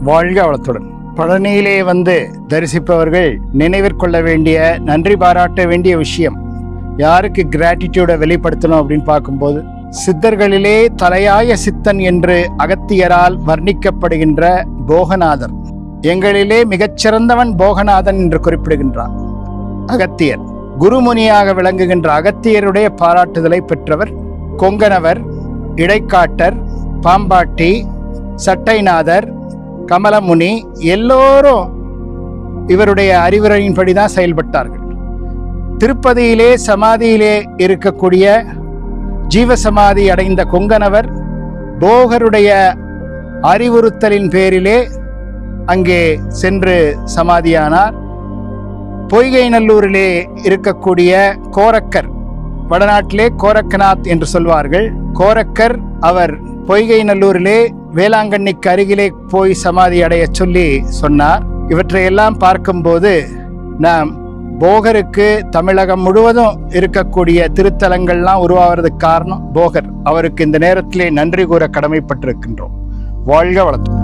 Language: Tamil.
வாழ்க வளத்துடன். பழனியிலே வந்து தரிசிப்பவர்கள் நினைவிற்கொள்ள வேண்டிய, நன்றி பாராட்ட வேண்டிய விஷயம், யாருக்கு கிராட்டிடியூட வெளிப்படுத்தணும் அப்படின்னு பார்க்கும்போது, சித்தர்களிலே தலையாய சித்தன் என்று அகத்தியரால் வர்ணிக்கப்படுகின்ற போகநாதர். எங்களிலே மிகச்சிறந்தவன் போகநாதன் என்று குறிப்பிடுகின்றார் அகத்தியர். குருமுனியாக விளங்குகின்ற அகத்தியருடைய பாராட்டுதலை பெற்றவர் கொங்கணவர், இடைக்காட்டர், பாம்பாட்டி, சட்டைநாதர், கமலமுனி எல்லோரும் இவருடைய அறிவுரையின்படிதான் செயல்பட்டார்கள். திருப்பதியிலே சமாதியிலே இருக்கக்கூடிய ஜீவசமாதி அடைந்த கொங்கணவர் போகருடைய அறிவுறுத்தலின் பேரிலே அங்கே சென்று சமாதியானார். பொய்கை நல்லூரிலே இருக்கக்கூடிய கோரக்கர், வடநாட்டிலே கோரக்கநாத் என்று சொல்வார்கள், கோரக்கர், அவர் பொய்கை நல்லூரிலே வேளாங்கண்ணிக்கு அருகிலே போய் சமாதி அடைய சொல்லி சொன்னார். இவற்றையெல்லாம் பார்க்கும்போது நாம் போகருக்கு தமிழகம் முழுவதும் இருக்கக்கூடிய திருத்தலங்கள்லாம் உருவாகிறதுக்கு காரணம் போகர். அவருக்கு இந்த நேரத்திலே நன்றி கூற கடமைப்பட்டிருக்கின்றோம். வாழ்க வளத்துடன்.